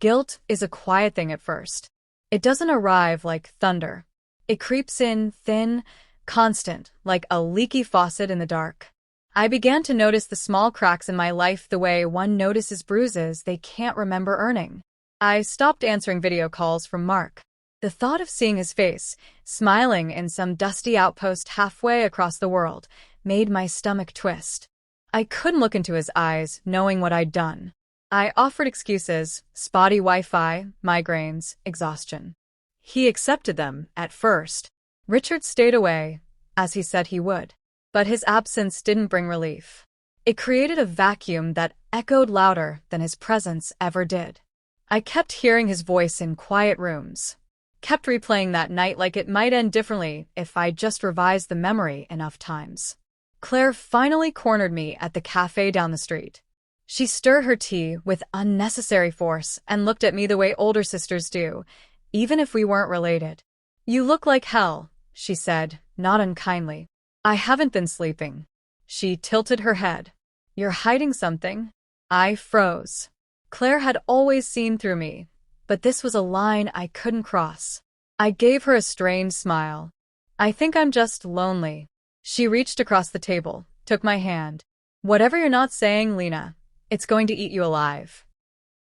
Guilt is a quiet thing at first. It doesn't arrive like thunder. It creeps in thin, constant, like a leaky faucet in the dark. I began to notice the small cracks in my life the way one notices bruises they can't remember earning. I stopped answering video calls from Mark. The thought of seeing his face, smiling in some dusty outpost halfway across the world, made my stomach twist. I couldn't look into his eyes, knowing what I'd done. I offered excuses: spotty Wi-Fi, migraines, exhaustion. He accepted them, at first. Richard stayed away, as he said he would. But his absence didn't bring relief. It created a vacuum that echoed louder than his presence ever did. I kept hearing his voice in quiet rooms, kept replaying that night like it might end differently if I just revised the memory enough times. Claire finally cornered me at the cafe down the street. She stirred her tea with unnecessary force and looked at me the way older sisters do, even if we weren't related. "You look like hell," she said, not unkindly. "I haven't been sleeping." She tilted her head. "You're hiding something?" I froze. Claire had always seen through me, but this was a line I couldn't cross. I gave her a strained smile. "I think I'm just lonely." She reached across the table, took my hand. "Whatever you're not saying, Lena, it's going to eat you alive."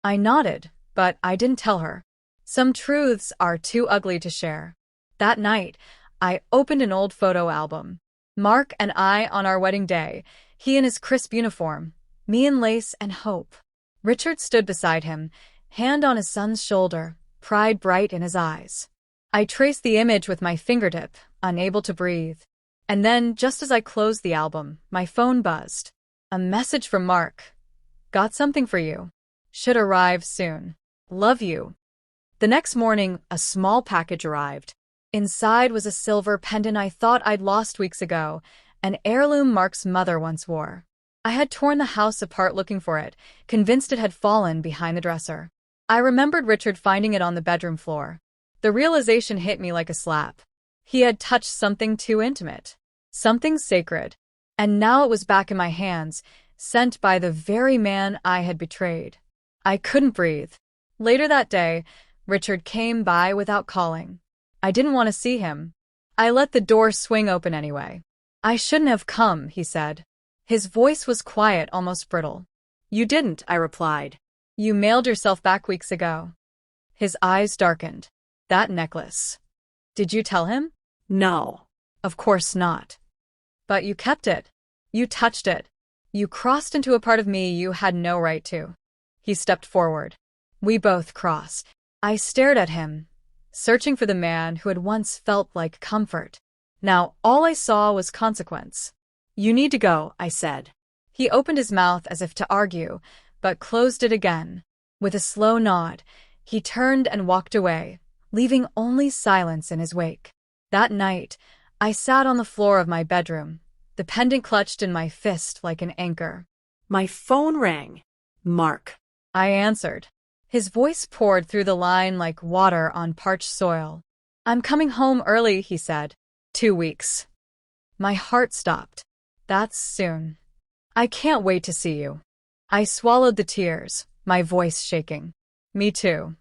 I nodded, but I didn't tell her. Some truths are too ugly to share. That night, I opened an old photo album. Mark and I on our wedding day, he in his crisp uniform, me in lace and hope. Richard stood beside him, hand on his son's shoulder, pride bright in his eyes. I traced the image with my fingertip, unable to breathe. And then, just as I closed the album, my phone buzzed. A message from Mark. "Got something for you. Should arrive soon. Love you." The next morning, a small package arrived. Inside was a silver pendant I thought I'd lost weeks ago, an heirloom Mark's mother once wore. I had torn the house apart looking for it, convinced it had fallen behind the dresser. I remembered Richard finding it on the bedroom floor. The realization hit me like a slap. He had touched something too intimate, something sacred, and now it was back in my hands, sent by the very man I had betrayed. I couldn't breathe. Later that day, Richard came by without calling. I didn't want to see him. I let the door swing open anyway. "I shouldn't have come," he said. His voice was quiet, almost brittle. "You didn't," I replied. "You mailed yourself back weeks ago." His eyes darkened. "That necklace. Did you tell him?" "No. Of course not." "But you kept it. You touched it. You crossed into a part of me you had no right to." He stepped forward. We both crossed. I stared at him, searching for the man who had once felt like comfort. Now all I saw was consequence. "You need to go," I said. He opened his mouth as if to argue, but closed it again. With a slow nod, he turned and walked away, leaving only silence in his wake. That night, I sat on the floor of my bedroom, the pendant clutched in my fist like an anchor. My phone rang. "Mark." I answered. His voice poured through the line like water on parched soil. "I'm coming home early," he said. 2 weeks. My heart stopped. "That's soon. I can't wait to see you." I swallowed the tears, my voice shaking. "Me too."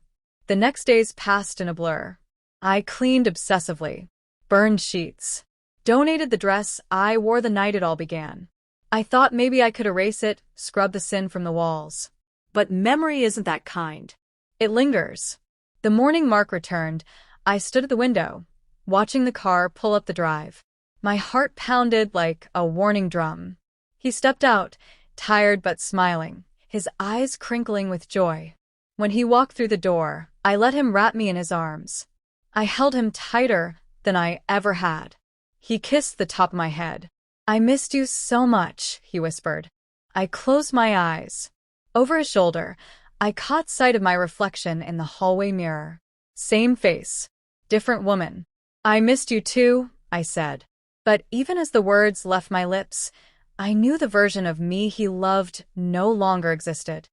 The next days passed in a blur. I cleaned obsessively, burned sheets, donated the dress I wore the night it all began. I thought maybe I could erase it, scrub the sin from the walls. But memory isn't that kind. It lingers. The morning Mark returned, I stood at the window, watching the car pull up the drive. My heart pounded like a warning drum. He stepped out, tired but smiling, his eyes crinkling with joy. When he walked through the door, I let him wrap me in his arms. I held him tighter than I ever had. He kissed the top of my head. "I missed you so much," he whispered. I closed my eyes. Over his shoulder, I caught sight of my reflection in the hallway mirror. Same face, different woman. "I missed you too," I said. But even as the words left my lips, I knew the version of me he loved no longer existed.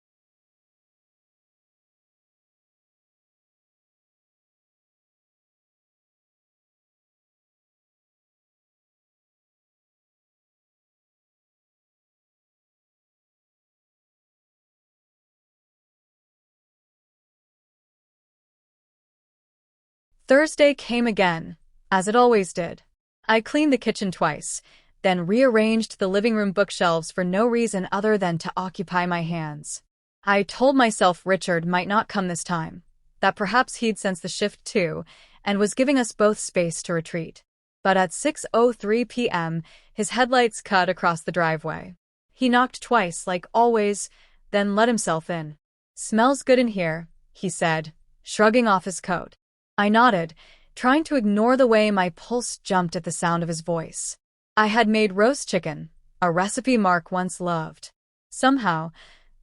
Thursday came again, as it always did. I cleaned the kitchen twice, then rearranged the living room bookshelves for no reason other than to occupy my hands. I told myself Richard might not come this time, that perhaps he'd sensed the shift too, and was giving us both space to retreat. But at 6:03 p.m., his headlights cut across the driveway. He knocked twice, like always, then let himself in. "Smells good in here," he said, shrugging off his coat. I nodded, trying to ignore the way my pulse jumped at the sound of his voice. I had made roast chicken, a recipe Mark once loved. Somehow,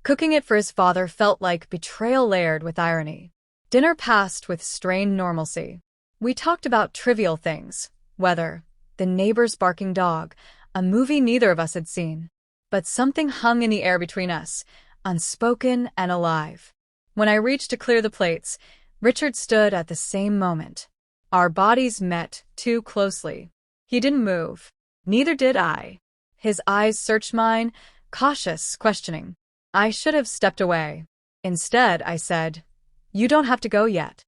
cooking it for his father felt like betrayal layered with irony. Dinner passed with strained normalcy. We talked about trivial things, weather, the neighbor's barking dog, a movie neither of us had seen. But something hung in the air between us, unspoken and alive. When I reached to clear the plates, Richard stood at the same moment. Our bodies met too closely. He didn't move. Neither did I. His eyes searched mine, cautious, questioning. I should have stepped away. Instead, I said, "You don't have to go yet."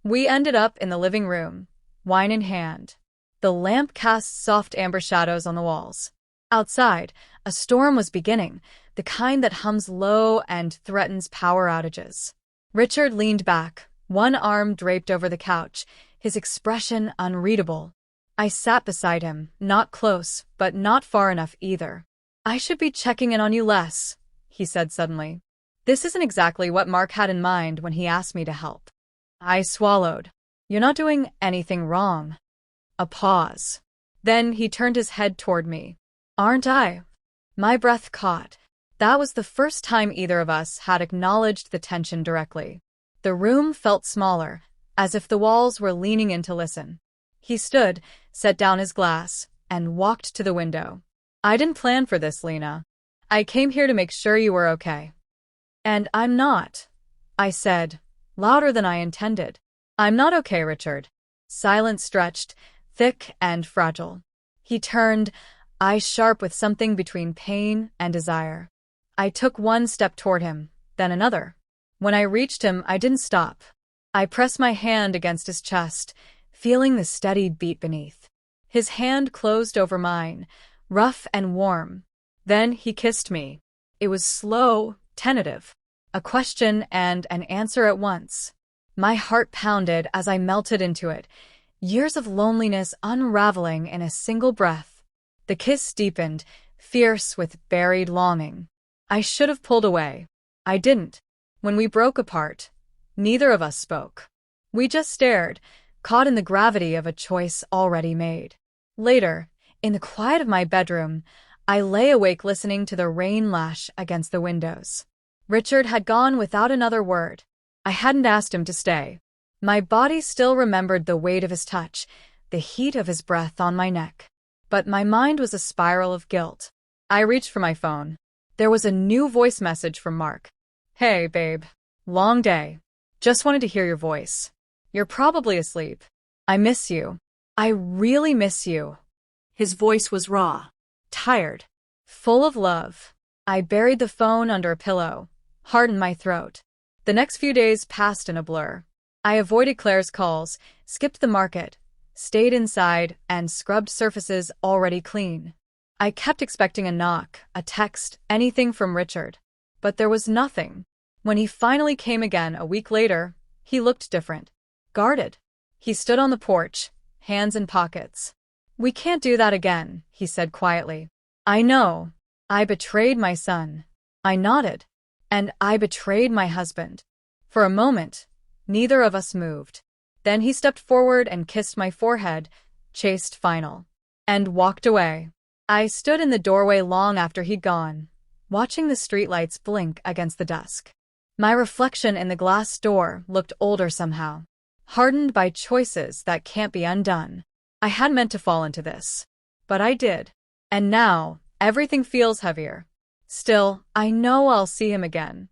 We ended up in the living room, wine in hand. The lamp cast soft amber shadows on the walls. Outside, a storm was beginning, the kind that hums low and threatens power outages. Richard leaned back, one arm draped over the couch, his expression unreadable. I sat beside him, not close, but not far enough either. "I should be checking in on you less," he said suddenly. This isn't exactly what Mark had in mind when he asked me to help. I swallowed. "You're not doing anything wrong." A pause. Then he turned his head toward me. "Aren't I?" My breath caught. That was the first time either of us had acknowledged the tension directly. The room felt smaller, as if the walls were leaning in to listen. He stood, set down his glass, and walked to the window. "I didn't plan for this, Lena. I came here to make sure you were okay." "And I'm not," I said, louder than I intended. "I'm not okay, Richard." Silence stretched, thick and fragile. He turned, eyes sharp with something between pain and desire. I took one step toward him, then another. When I reached him, I didn't stop. I pressed my hand against his chest, feeling the steady beat beneath. His hand closed over mine, rough and warm. Then he kissed me. It was slow, tentative. A question and an answer at once. My heart pounded as I melted into it, years of loneliness unraveling in a single breath. The kiss deepened, fierce with buried longing. I should have pulled away. I didn't. When we broke apart, neither of us spoke. We just stared, caught in the gravity of a choice already made. Later, in the quiet of my bedroom, I lay awake listening to the rain lash against the windows. Richard had gone without another word. I hadn't asked him to stay. My body still remembered the weight of his touch, the heat of his breath on my neck. But my mind was a spiral of guilt. I reached for my phone. There was a new voice message from Mark. "Hey, babe. Long day. Just wanted to hear your voice. You're probably asleep. I miss you. I really miss you." His voice was raw, tired, full of love. I buried the phone under a pillow, hardened my throat. The next few days passed in a blur. I avoided Claire's calls, skipped the market, stayed inside, and scrubbed surfaces already clean. I kept expecting a knock, a text, anything from Richard. But there was nothing. When he finally came again a week later, he looked different. Guarded. He stood on the porch, hands in pockets. "We can't do that again," he said quietly. "I know. I betrayed my son." I nodded. "And I betrayed my husband." For a moment, neither of us moved. Then he stepped forward and kissed my forehead, chaste final, and walked away. I stood in the doorway long after he'd gone, watching the streetlights blink against the dusk. My reflection in the glass door looked older somehow, hardened by choices that can't be undone. I hadn't meant to fall into this, but I did. And now, everything feels heavier. Still, I know I'll see him again.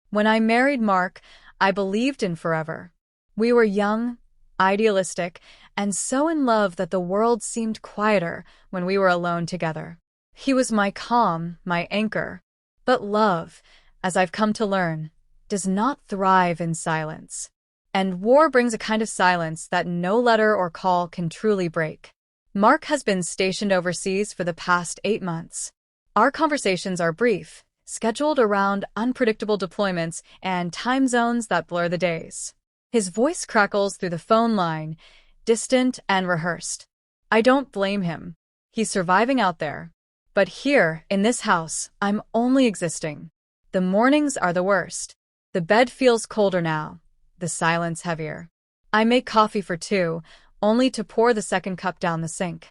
When I married Mark, I believed in forever. We were young, idealistic, and so in love that the world seemed quieter when we were alone together. He was my calm, my anchor. But love, as I've come to learn, does not thrive in silence. And war brings a kind of silence that no letter or call can truly break. Mark has been stationed overseas for the past 8 months. Our conversations are brief, scheduled around unpredictable deployments and time zones that blur the days. His voice crackles through the phone line, distant and rehearsed. I don't blame him. He's surviving out there. But here, in this house, I'm only existing. The mornings are the worst. The bed feels colder now, the silence heavier. I make coffee for 2, only to pour the second cup down the sink.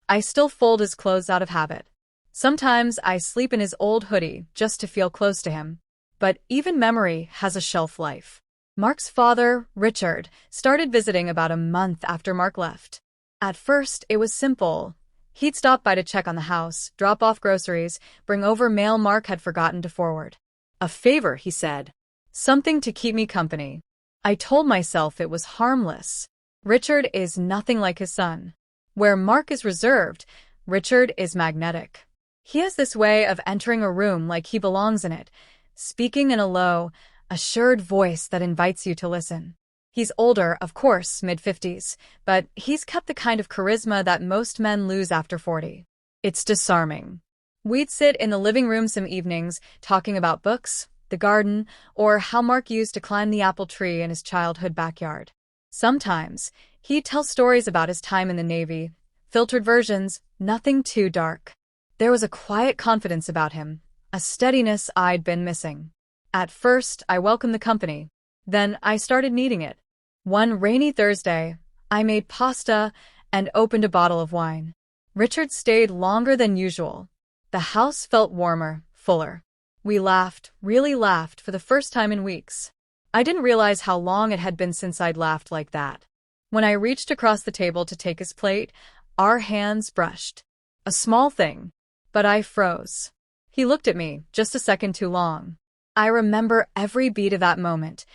I still fold his clothes out of habit. Sometimes I sleep in his old hoodie just to feel close to him. But even memory has a shelf life. Mark's father, Richard, started visiting about a month after Mark left. At first, it was simple. He'd stop by to check on the house, drop off groceries, bring over mail Mark had forgotten to forward. A favor, he said. Something to keep me company. I told myself it was harmless. Richard is nothing like his son. Where Mark is reserved, Richard is magnetic. He has this way of entering a room like he belongs in it, speaking in a low, assured voice that invites you to listen. He's older, of course, mid-50s, but he's kept the kind of charisma that most men lose after 40. It's disarming. We'd sit in the living room some evenings, talking about books, the garden, or how Mark used to climb the apple tree in his childhood backyard. Sometimes, he'd tell stories about his time in the Navy, filtered versions, nothing too dark. There was a quiet confidence about him, a steadiness I'd been missing. At first, I welcomed the company. Then I started needing it. One rainy Thursday, I made pasta and opened a bottle of wine. Richard stayed longer than usual. The house felt warmer, fuller. We laughed, really laughed, for the first time in weeks. I didn't realize how long it had been since I'd laughed like that. When I reached across the table to take his plate, our hands brushed. A small thing. But I froze. He looked at me, just a second too long. I remember every beat of that moment.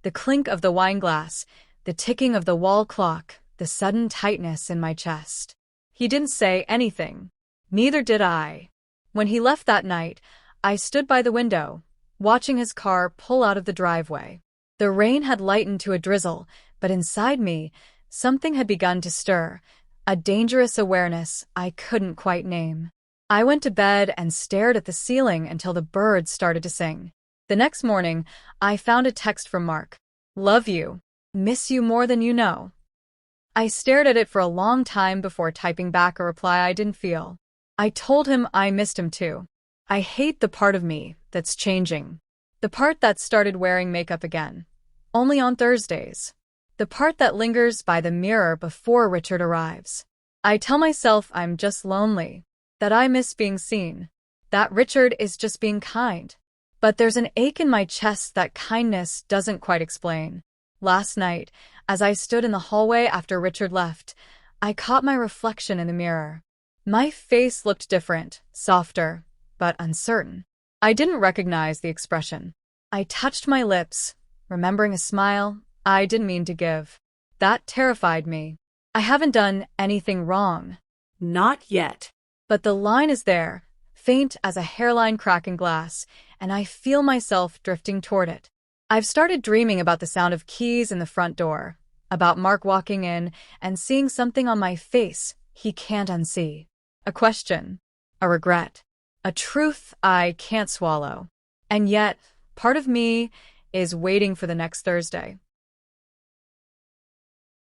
The clink of the wine glass, the ticking of the wall clock, the sudden tightness in my chest. He didn't say anything. Neither did I. When he left that night, I stood by the window, watching his car pull out of the driveway. The rain had lightened to a drizzle, but inside me, something had begun to stir, a dangerous awareness I couldn't quite name. I went to bed and stared at the ceiling until the birds started to sing. The next morning, I found a text from Mark. Love you. Miss you more than you know. I stared at it for a long time before typing back a reply I didn't feel. I told him I missed him too. I hate the part of me that's changing. The part that started wearing makeup again. Only on Thursdays. The part that lingers by the mirror before Richard arrives. I tell myself I'm just lonely. That I miss being seen. That Richard is just being kind. But there's an ache in my chest that kindness doesn't quite explain. Last night, as I stood in the hallway after Richard left, I caught my reflection in the mirror. My face looked different, softer, but uncertain. I didn't recognize the expression. I touched my lips, remembering a smile I didn't mean to give. That terrified me. I haven't done anything wrong. Not yet. But the line is there, faint as a hairline crack in glass, and I feel myself drifting toward it. I've started dreaming about the sound of keys in the front door, about Mark walking in and seeing something on my face he can't unsee. A question, a regret, a truth I can't swallow. And yet, part of me is waiting for the next Thursday.